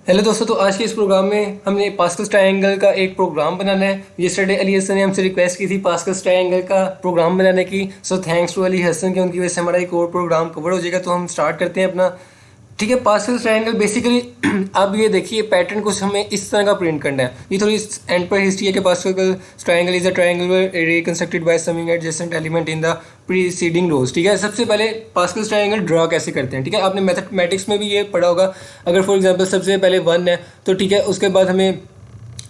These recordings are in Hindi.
हेलो दोस्तों, तो आज के इस प्रोग्राम में हमने पास्कल्स ट्रायंगल का एक प्रोग्राम बनाना है। येस्टरडे अली हसन ने हमसे रिक्वेस्ट की थी पास्कल्स ट्रायंगल का प्रोग्राम बनाने की। So thanks to Ali Hasan कि उनकी वजह से हमारा एक और प्रोग्राम कवर हो जाएगा। तो हम स्टार्ट करते हैं अपना। ठीक है, पास्कल्स ट्रायंगल बेसिकली अब ये देखिए पैटर्न कुछ हमें इस तरह का प्रिंट करना है। ये थोड़ी एंड पर हिस्ट्री है कि Pascal's triangle is a triangle array constructed by summing adjacent element in the preceding rows. ठीक है, सबसे पहले पास्कल्स ट्रायंगल ड्रॉ कैसे करते हैं। ठीक है, आपने मैथमेटिक्स में भी ये पढ़ा होगा। अगर फॉर एग्जांपल सबसे पहले वन है तो ठीक है, उसके बाद हमें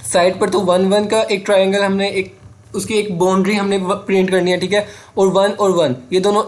साइड पर तो वन वन का एक ट्रायंगल हमने एक उसकी एक बाउंड्री हमने प्रिंट करनी है। ठीक है, और वन ये दोनों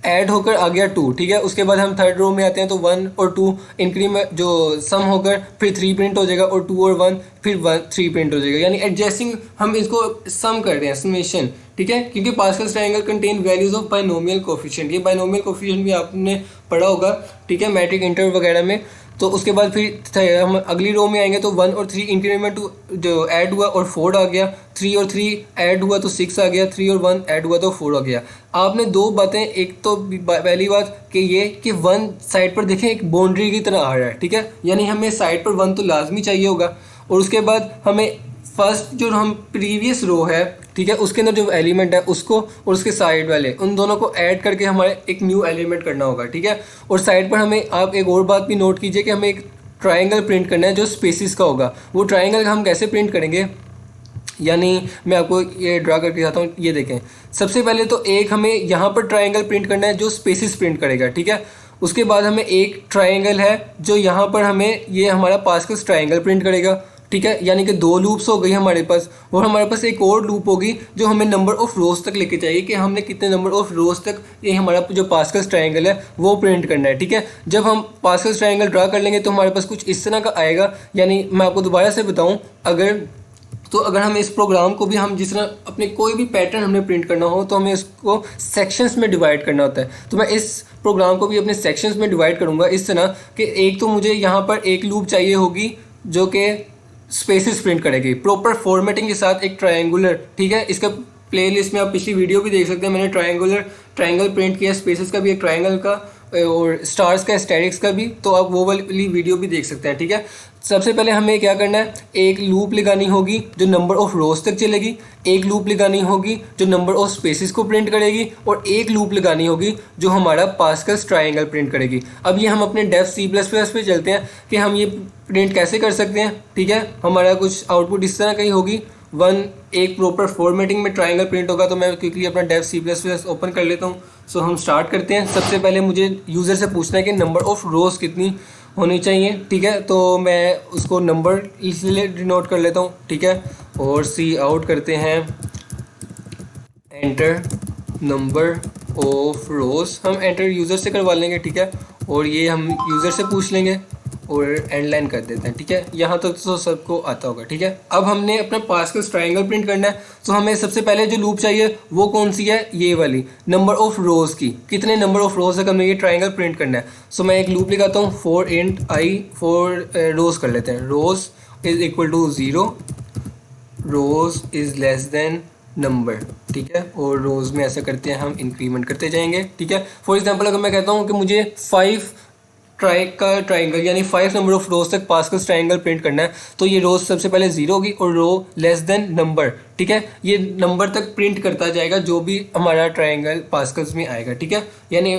ऐड होकर आ गया टू। ठीक है, उसके बाद हम थर्ड रो में आते हैं तो वन और टू इंक्रीमेंट जो सम होकर फिर थ्री प्रिंट हो जाएगा और टू और वन फिर वन थ्री प्रिंट हो जाएगा। यानी एडजस्टिंग हम इसको सम कर रहे हैं, समेशन। ठीक है, क्योंकि Pascal's triangle contain values of binomial coefficient. ये बाइनोमियल कोफिशिएंट भी आपने पढ़ा होगा। ठीक है, मैट्रिक इंटर वगैरह में। तो उसके बाद फिर हम अगली रो में आएंगे तो वन और थ्री इंक्रीमेंट जो ऐड हुआ और फोर आ गया, थ्री और थ्री ऐड हुआ तो सिक्स आ गया, थ्री और वन ऐड हुआ तो फोर आ गया। आपने दो बातें, एक तो पहली बात कि ये कि वन साइड पर देखें एक बाउंड्री की तरह आ रहा है। ठीक है, यानी हमें साइड पर वन तो लाजमी चाहिए होगा। और उसके बाद हमें फर्स्ट जो हम प्रीवियस रो है, ठीक है, उसके अंदर जो एलिमेंट है उसको और उसके साइड वाले उन दोनों को ऐड करके हमारे एक न्यू एलिमेंट करना होगा। ठीक है, और साइड पर हमें आप एक और बात भी नोट कीजिए कि हमें एक ट्राइंगल प्रिंट करना है जो स्पेसिस का होगा। वो ट्राइंगल हम कैसे प्रिंट करेंगे, यानी मैं आपको ये ड्रा करके दिखाता हूँ। ये देखें, सबसे पहले तो एक हमें यहाँ पर ट्राइंगल प्रिंट करना है जो स्पेसिस प्रिंट करेगा। ठीक है, उसके बाद हमें एक ट्राइंगल है जो यहाँ पर हमें ये हमारा पास्कल्स ट्राइंगल प्रिंट करेगा। ठीक है, यानी कि दो लूप्स हो गई हमारे पास। और हमारे पास एक और लूप होगी जो हमें नंबर ऑफ रोज तक लेके जाएगी कि हमने कितने नंबर ऑफ रोज तक ये हमारा जो पास्कल्स ट्रायंगल है वो प्रिंट करना है। ठीक है, जब हम पास्कल्स ट्रायंगल ड्रा कर लेंगे तो हमारे पास कुछ इस तरह का आएगा। यानी मैं आपको दोबारा से बताऊं, अगर हम इस प्रोग्राम को भी हम जिस तरह अपने कोई भी पैटर्न हमने प्रिंट करना हो तो हमें इसको सेक्शंस में डिवाइड करना होता है। तो मैं इस प्रोग्राम को भी अपने सेक्शंस में डिवाइड करूंगा इस तरह कि एक तो मुझे यहाँ पर एक लूप चाहिए होगी जो कि स्पेसिस प्रिंट करेगी प्रॉपर फॉर्मेटिंग के साथ एक ट्रायंगुलर। ठीक है, इसका प्लेलिस्ट में आप पिछली वीडियो भी देख सकते हैं। मैंने ट्रायंगल प्रिंट किया, स्पेसिस का भी, एक ट्रायंगल का और स्टार्स का, स्टैटिक्स का भी। तो आप वो वाली वीडियो भी देख सकते हैं। ठीक है, सबसे पहले हमें क्या करना है, एक लूप लगानी होगी जो नंबर ऑफ रोज तक चलेगी, एक लूप लगानी होगी जो नंबर ऑफ स्पेसिस को प्रिंट करेगी, और एक लूप लगानी होगी जो हमारा पास्कल्स ट्रायंगल प्रिंट करेगी। अब ये हम अपने डेफ C++ पे चलते हैं कि हम ये प्रिंट कैसे कर सकते हैं। ठीक है, हमारा कुछ आउटपुट इस तरह का ही होगी। वन एक प्रॉपर फॉर्मेटिंग में ट्रायंगल प्रिंट होगा। तो मैं क्विकली अपना डेफ C++ ओपन कर लेता हूँ। सो हम स्टार्ट करते हैं। सबसे पहले मुझे यूज़र से पूछना है कि नंबर ऑफ रोज कितनी होनी चाहिए। ठीक है, तो मैं उसको नंबर इसलिए डिनोट कर लेता हूँ। ठीक है, और सी आउट करते हैं, एंटर नंबर ऑफ रोज हम एंटर यूज़र से करवा लेंगे। ठीक है, और ये हम यूज़र से पूछ लेंगे और एंड लाइन कर देते हैं। ठीक है, यहाँ तक तो सबको आता होगा। ठीक है, अब हमने अपना पास्कल्स ट्रायंगल प्रिंट करना है। तो हमें सबसे पहले जो लूप चाहिए वो कौन सी है, ये वाली नंबर ऑफ रोज की। कितने नंबर ऑफ रोज तक हमें ये ट्रायंगल प्रिंट करना है। सो मैं एक लूप लगाता हूँ, for int I, for rows कर लेते हैं। Rows is equal to 0, rows is less than number. ठीक है, और रोज में ऐसा करते हैं हम इंक्रीमेंट करते जाएंगे। ठीक है, फॉर एग्जांपल अगर मैं कहता हूँ कि मुझे 5 ट्राइंगल यानी 5 नंबर ऑफ रोज तक पास्कल्स ट्रायंगल प्रिंट करना है, तो ये रोज सबसे पहले 0 होगी और रो लेस देन नंबर। ठीक है, ये नंबर तक प्रिंट करता जाएगा जो भी हमारा ट्रायंगल पास्कल्स में आएगा। ठीक है, यानी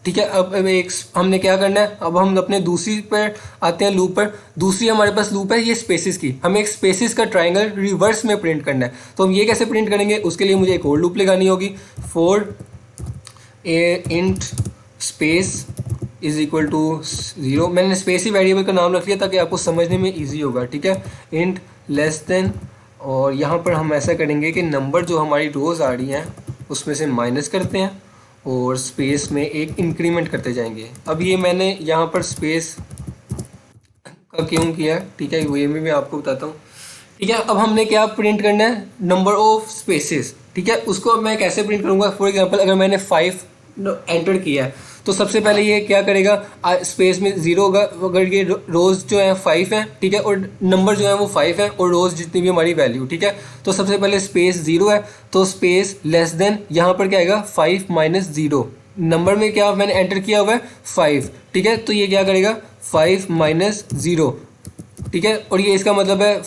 ठीक है, अब एक हमने क्या करना है, अब हम अपने दूसरी पर आते हैं, लूप पर। दूसरी हमारे पास लूप है ये स्पेसिस की। हमें एक स्पेसिस का ट्रायंगल रिवर्स में प्रिंट करना है। तो हम ये कैसे प्रिंट करेंगे, उसके लिए मुझे एक और लूप लगानी होगी, for int space is equal to 0। मैंने स्पेस ही वेरिएबल का नाम रख लिया ताकि आपको समझने में ईजी होगा। ठीक है, इंट लेस देन, और यहाँ पर हम ऐसा करेंगे कि नंबर जो हमारी रोज आ रही हैं उसमें से माइनस करते हैं और स्पेस में एक इंक्रीमेंट करते जाएंगे। अब ये मैंने यहाँ पर स्पेस का क्यों किया, ठीक है, ये मैं आपको बताता हूँ। ठीक है, अब हमने क्या प्रिंट करना है, नंबर ऑफ स्पेसेस। ठीक है, उसको अब मैं कैसे प्रिंट करूँगा, फॉर एग्जांपल अगर मैंने 5 एंटर किया है तो सबसे पहले ये क्या करेगा, स्पेस में 0 होगा। अगर ये रोज जो है 5 है, ठीक है, और नंबर जो है वो 5 है, और रोज जितनी भी हमारी वैल्यू। ठीक है, तो सबसे पहले स्पेस 0 है तो स्पेस लेस देन, यहाँ पर क्या आएगा 5 माइनस 0। नंबर में क्या मैंने एंटर किया हुआ है 5। ठीक है, तो ये क्या करेगा 5 माइनस 0, ठीक है। और ये इसका मतलब है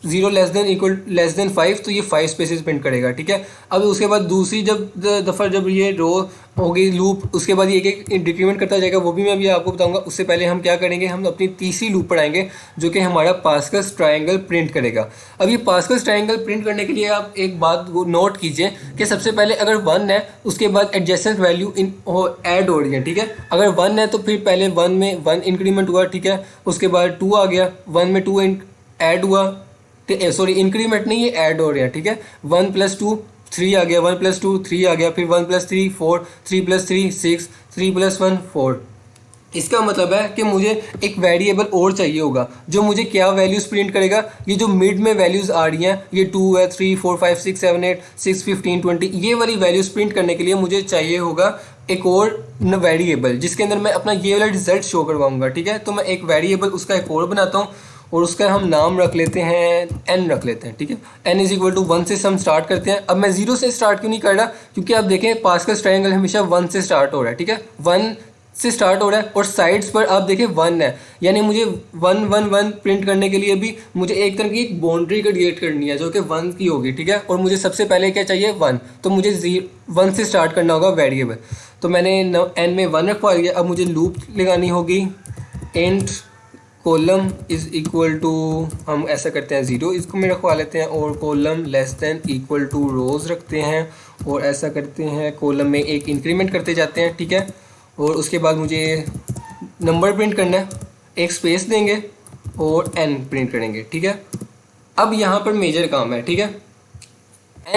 0 लेस देन 5, तो ये 5 स्पेसेस प्रिंट करेगा, ठीक है। अब उसके बाद दूसरी दफ़ा जब ये रो होगी लूप, उसके बाद ये एक डिक्रीमेंट करता जाएगा, वो भी मैं अभी आपको बताऊंगा। उससे पहले हम क्या करेंगे, हम अपनी तीसरी लूप पर आएंगे जो कि हमारा पास्कल्स ट्रायंगल प्रिंट करेगा। अब ये पास्कल्स ट्रायंगल प्रिंट करने के लिए आप एक बात नोट कीजिए कि सबसे पहले अगर 1 है उसके बाद एडजेसेंट वैल्यू ऐड हो रही है, ठीक है। अगर 1 है तो फिर पहले 1 में 1 इंक्रीमेंट हुआ, ठीक है। उसके बाद 2 आ गया, 1 में 2 ऐड हुआ, सॉरी इंक्रीमेंट नहीं, ये ऐड हो रहा है, ठीक है। 1 + 2 3 आ गया, 1 + 2 3 आ गया, फिर 1 + 3 4, 3 + 3 6, 3 + 1 4। इसका मतलब है कि मुझे एक वेरिएबल और चाहिए होगा जो मुझे क्या वैल्यूज़ प्रिंट करेगा। ये जो मिड में वैल्यूज़ आ रही हैं, ये 2 है, 3 4 5 6 7 8 6 15 20, ये वाली वैल्यूज़ प्रिंट करने के लिए मुझे चाहिए होगा एक और वेरिएबल जिसके अंदर मैं अपना ये वाला रिजल्ट शो करवाऊंगा, ठीक है। तो मैं एक वेरिएबल उसका एक और बनाता हूँ और उसका हम नाम रख लेते हैं, n रख लेते हैं, ठीक है। n = 1 से हम स्टार्ट करते हैं। अब मैं 0 से स्टार्ट क्यों नहीं कर रहा, क्योंकि आप देखें पास्कल्स ट्रायंगल हमेशा 1 से स्टार्ट हो रहा है, ठीक है। 1 से स्टार्ट हो रहा है और साइड्स पर आप देखें 1 है, यानी मुझे 1 1 1 प्रिंट करने के लिए भी मुझे एक तरह की एक बाउंड्री क्रिएट करनी है जो कि 1 की होगी, ठीक है। और मुझे सबसे पहले क्या चाहिए, 1, तो मुझे 1 से स्टार्ट करना होगा वेरिएबल। तो मैंने n में 1 रखवा लिया। अब मुझे लूप लगानी होगी, इंट कॉलम = हम ऐसा करते हैं 0 इसको में रखवा लेते हैं, और कॉलम <= रोज़ रखते हैं, और ऐसा करते हैं कॉलम में एक इंक्रीमेंट करते जाते हैं, ठीक है। और उसके बाद मुझे नंबर प्रिंट करना है, एक स्पेस देंगे और n प्रिंट करेंगे, ठीक है। अब यहाँ पर मेजर काम है, ठीक है।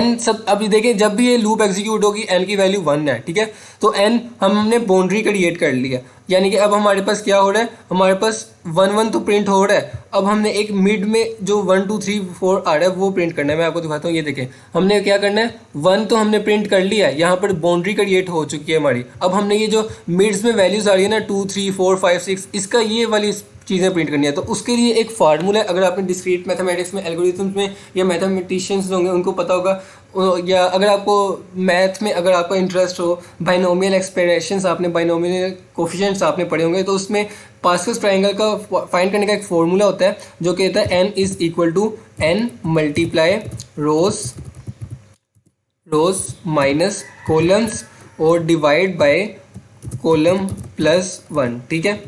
n सब अभी देखें, जब भी ये लूप एग्जीक्यूट होगी n की वैल्यू 1 है, ठीक है। तो n हमने बाउंड्री क्रिएट कर लिया, यानी कि अब हमारे पास क्या हो रहा है, हमारे पास 1 1 तो प्रिंट हो रहा है। अब हमने एक मिड में जो 1 2 3 4 आ रहा है वो प्रिंट करना है। मैं आपको दिखाता हूँ, ये देखें हमने क्या करना है, 1 तो हमने प्रिंट कर लिया है, यहाँ पर बाउंड्री क्रिएट हो चुकी है हमारी। अब हमने ये जो मिड्स में वैल्यूज़ आ रही है ना 2 3 4 5 6, इसका ये वाली चीज़ें प्रिंट करनी है। तो उसके लिए एक फार्मूला है, अगर आपने डिस्क्रीट मैथमेटिक्स में एल्गोरिथम्स में या मैथमेटिशियंस होंगे उनको पता होगा, या अगर आपको मैथ में अगर आपका इंटरेस्ट हो, बाइनोमियल एक्सप्रेशंस आपने, बाइनोमियल कोफिशिएंट्स आपने पढ़े होंगे, तो उसमें पास्कल्स ट्रायंगल का फाइंड करने का एक फार्मूला होता है जो कहता है n = n मल्टीप्लाई रोज माइनस कॉलम्स और डिवाइड बाय कॉलम +1, ठीक है।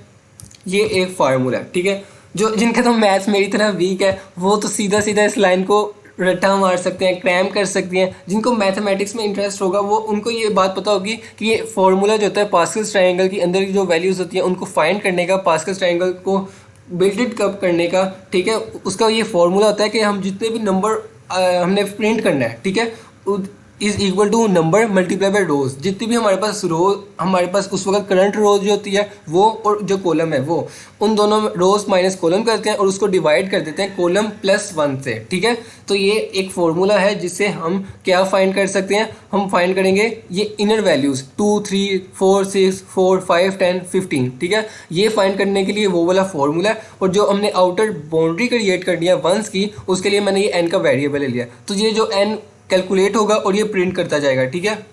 ये एक फार्मूला है, ठीक है। जो जिनका तो मैथ्स मेरी तरह वीक है वो तो सीधा सीधा इस लाइन को रट्टा मार सकते हैं, क्रैम कर सकती हैं। जिनको मैथमेटिक्स में इंटरेस्ट होगा वो उनको ये बात पता होगी कि ये फार्मूला जो होता है पास्कल्स ट्रायंगल की अंदर की जो वैल्यूज़ होती हैं उनको फाइंड करने का, पास्कल्स ट्रायंगल को बिल्ड कब करने का, ठीक है। उसका ये फार्मूला होता है कि हम जितने भी नंबर हमने प्रिंट करना है, ठीक है, = नंबर मल्टीप्लाई बाय रोज। जितनी भी हमारे पास हमारे पास उस वक्त करंट रोज जो होती है वो, और जो कॉलम है वो, उन दोनों रोज माइनस कॉलम करते हैं और उसको डिवाइड कर देते हैं कॉलम +1 से, ठीक है। तो ये एक फॉर्मूला है जिससे हम क्या फाइंड कर सकते हैं, हम फाइंड करेंगे ये इनर वैल्यूज़ 2 3 4 6 4 5 10 15, ठीक है। ये फाइंड करने के लिए वो वाला फॉर्मूला है। और जो हमने आउटर बाउंड्री क्रिएट करनी है 1s की, उसके लिए मैंने ये n का वेरिएबल ले लिया। तो ये जो n कैलकुलेट होगा और ये प्रिंट करता जाएगा, ठीक है।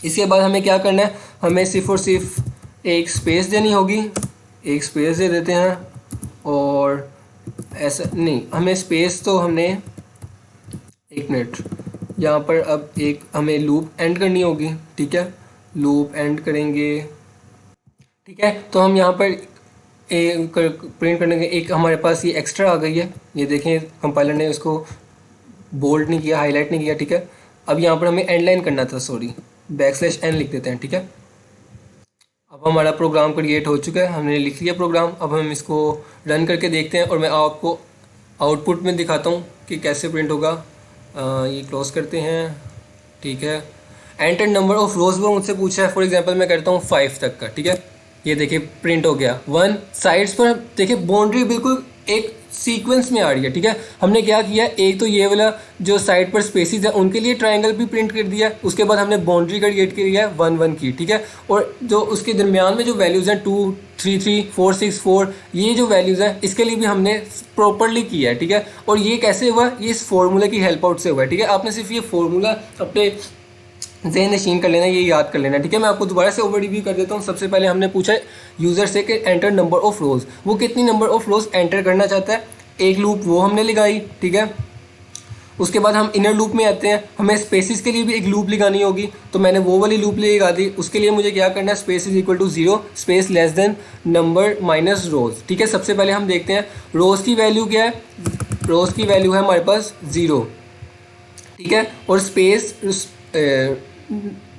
इसके बाद हमें क्या करना है, हमें सिर्फ और सिर्फ एक स्पेस देनी होगी, एक स्पेस दे देते हैं। और ऐसा नहीं, हमें स्पेस तो हमने, एक मिनट, यहाँ पर अब एक हमें लूप एंड करनी होगी, ठीक है। लूप एंड करेंगे, ठीक है। तो हम यहाँ पर प्रिंट करने के एक हमारे पास ये एक्स्ट्रा आ गई है, ये देखें कंपाइलर ने उसको बोल्ड नहीं किया, हाईलाइट नहीं किया, ठीक है। अब यहाँ पर हमें एंड लाइन करना था, सॉरी, \n लिख देते हैं, ठीक है। अब हमारा प्रोग्राम क्रिएट हो चुका है, हमने लिख लिया प्रोग्राम। अब हम इसको रन करके देखते हैं और मैं आपको आउटपुट में दिखाता हूँ कि कैसे प्रिंट होगा। ये क्लोज करते हैं, ठीक है। एंटर नंबर ऑफ रोज वो मुझसे पूछा है, फॉर एग्जांपल मैं करता हूँ 5 तक का, ठीक है। ये देखिए प्रिंट हो गया 1। साइड्स पर देखिए बाउंड्री बिल्कुल एक सीक्वेंस में आ रही है, ठीक है। हमने क्या किया, एक तो ये वाला जो साइड पर स्पेसिस है उनके लिए ट्रायंगल भी प्रिंट कर दिया, उसके बाद हमने बाउंड्री क्रिएट किया है 1 1 की, ठीक है। और जो उसके दरमियान में जो वैल्यूज़ हैं 2 3 3 4 6 4, ये जो वैल्यूज़ हैं इसके लिए भी हमने प्रॉपरली किया है, ठीक है। और ये कैसे हुआ, ये इस फॉर्मूला की हेल्प आउट से हुआ है, ठीक है। आपने सिर्फ ये फॉर्मूला अपने ज़हन नशीन कर लेना, ये याद कर लेना, ठीक है। मैं आपको दोबारा से ओवर रिव्यू कर देता हूँ। सबसे पहले हमने पूछा यूज़र से कि एंटर नंबर ऑफ रोज़, वो कितनी नंबर ऑफ रोज़ एंटर करना चाहता है, एक लूप वो हमने लगाई, ठीक है। उसके बाद हम इनर लूप में आते हैं, हमें स्पेसिस के लिए भी एक लूप लगानी होगी, तो मैंने वो वाली लूप लगा दी। उसके लिए मुझे क्या करना है, space is equal to 0, space less than number minus rows, ठीक है। सबसे पहले हम देखते हैं रोज़ की वैल्यू क्या है, रोज़ की वैल्यू है हमारे पास 0, ठीक है। और स्पेस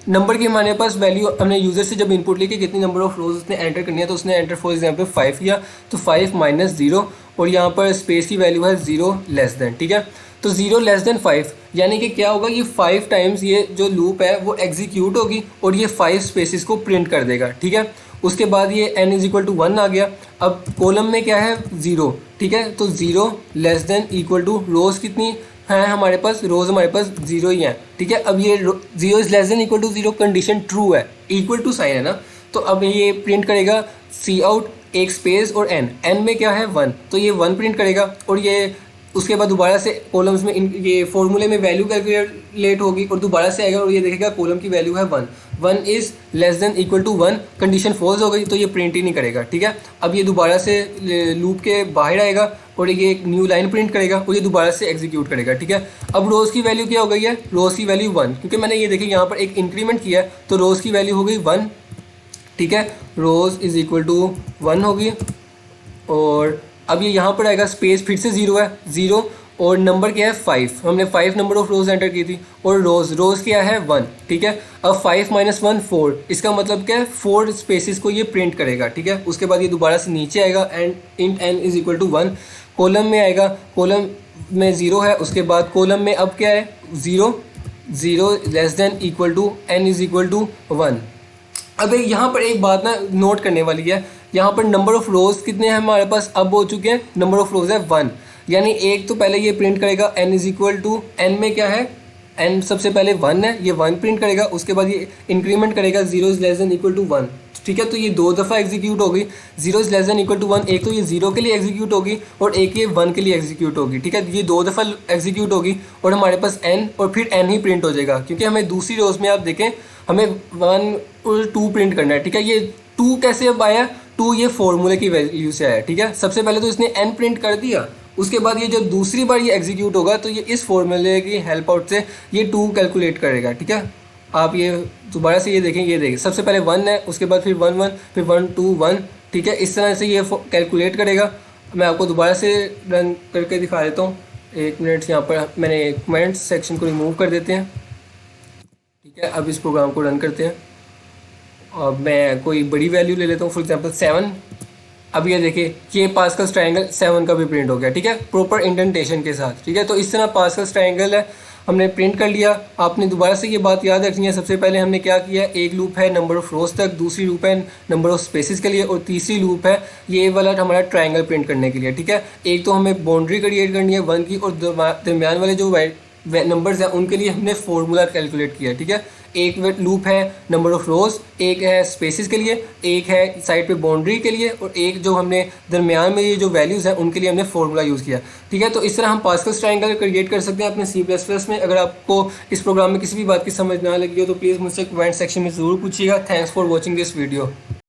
नंबर की हमारे पास वैल्यू हमने यूज़र से जब इनपुट ली कि कितनी नंबर ऑफ रोज उसने एंटर करनी है, तो उसने एंटर फॉर एग्जांपल 5 किया, तो 5 माइनस 0, और यहाँ पर स्पेस की वैल्यू है 0 लेस देन, ठीक है। तो 0 लेस देन 5 यानी कि क्या होगा, ये 5 टाइम्स ये जो लूप है वो एग्जीक्यूट होगी और ये 5 स्पेसिस को प्रिंट कर देगा, ठीक है। उसके बाद ये n इज इक्वल टू 1 आ गया। अब कॉलम में क्या है 0, ठीक है। तो 0 लेस देन इक्वल टू रोज़ कितनी है हमारे पास, रोज़ हमारे पास 0 ही है, ठीक है। अब ये 0 is less than equal to 0 condition true है, इक्वल टू साइन है ना, तो अब ये प्रिंट करेगा सी आउट एक स्पेस और n में क्या है 1, तो ये 1 प्रिंट करेगा। और ये उसके बाद दोबारा से कॉलम्स में ये फॉर्मूले में वैल्यू कैलकुलेट होगी और दोबारा से आएगा और ये देखेगा कॉलम की वैल्यू है 1 is less than equal to 1, condition false हो गई तो ये प्रिंट ही नहीं करेगा, ठीक है। अब ये दोबारा से लूप के बाहर आएगा और ये एक न्यू लाइन प्रिंट करेगा और ये दोबारा से एग्जीक्यूट करेगा, ठीक है। अब रोज़ की वैल्यू क्या हो गई है, रोज़ की वैल्यू 1, क्योंकि मैंने ये देखिए यहाँ पर एक इंक्रीमेंट किया है, तो रोज़ की वैल्यू हो गई 1, ठीक है। रोज़ इज़ इक्वल टू 1 होगी। और अब ये यहाँ पर आएगा स्पेस फिर से 0 है, 0 और नंबर क्या है 5, हमने 5 नंबर ऑफ रोज़ एंटर की थी, और रोज़ क्या है 1, ठीक है। अब 5 माइनस 1 4, इसका मतलब क्या है 4 स्पेसिस को ये प्रिंट करेगा, ठीक है। उसके बाद ये दोबारा से नीचे आएगा and int n is equal to 1, column में आएगा, कॉलम में 0 है, उसके बाद कॉलम में अब क्या है 0 less than equal to n is equal to 1। अब यहाँ पर एक बात ना नोट करने वाली है, यहाँ पर नंबर ऑफ रोज़ कितने हैं हमारे पास अब हो चुके हैं, नंबर ऑफ रोज़ है 1, यानी एक तो पहले ये प्रिंट करेगा n is equal to n में क्या है, n सबसे पहले 1 है, ये 1 प्रिंट करेगा। उसके बाद ये इंक्रीमेंट करेगा 0 is less than equal to 1, ठीक है। तो ये 2 दफ़ा एग्जीक्यूट होगी, 0 is less than equal to 1, एक तो ये 0 के लिए एग्जीक्यूट होगी और एक ये 1 के लिए एग्जीक्यूट होगी, ठीक है। ये 2 दफ़ा एग्जीक्यूट होगी और हमारे पास n और फिर n ही प्रिंट हो जाएगा, क्योंकि हमें दूसरी रोज़ में आप देखें हमें 1 और 2 प्रिंट करना है, ठीक है। ये 2 कैसे अब आया, 2 ये फॉर्मूले की वैल्यू से आया, ठीक है। सबसे पहले तो इसने n प्रिंट कर दिया, उसके बाद ये जब दूसरी बार ये एग्जीक्यूट होगा तो ये इस फॉर्मूले की हेल्प आउट से ये 2 कैलकुलेट करेगा, ठीक है। आप ये दोबारा से ये देखें, सबसे पहले 1 है, उसके बाद फिर 1 1, फिर 1 2 1, ठीक है। इस तरह से ये कैलकुलेट करेगा। मैं आपको दोबारा से रन करके दिखा देता हूँ, 1 मिनट। यहाँ पर मैंने कमेंट सेक्शन को रिमूव कर देते हैं, ठीक है। अब इस प्रोग्राम को रन करते हैं और मैं कोई बड़ी वैल्यू ले लेता हूँ, फॉर एग्जांपल 7। अब ये देखिए ये पास्कल्स ट्रायंगल 7 का भी प्रिंट हो गया, ठीक है, प्रॉपर इंडेंटेशन के साथ, ठीक है। तो इस तरह पास्कल्स ट्रायंगल है, हमने प्रिंट कर लिया। आपने दोबारा से ये बात याद रखनी है, सबसे पहले हमने क्या किया, एक लूप है नंबर ऑफ रोज तक, दूसरी लूप है नंबर ऑफ स्पेसिस के लिए, और तीसरी लूप है ये वाला हमारा ट्रायंगल प्रिंट करने के लिए, ठीक है। एक तो हमें बाउंड्री क्रिएट करनी है 1 की, और दरमियान वाले जो नंबर्स हैं उनके लिए हमने फॉर्मूला कैलकुलेट किया, ठीक है। एक लूप है नंबर ऑफ रोज, एक है स्पेसिस के लिए, एक है साइड पे बाउंड्री के लिए, और एक जो हमने दरमियान में ये जो वैल्यूज़ हैं उनके लिए हमने फॉर्मूला यूज़ किया, ठीक है। तो इस तरह हम पास्कल्स ट्रायंगल क्रिएट कर सकते हैं अपने C++ में। अगर आपको इस प्रोग्राम में किसी भी बात की समझ ना लगी हो तो प्लीज़ मुझसे कमेंट सेक्शन में ज़रूर पूछिएगा। Thanks for watching this video.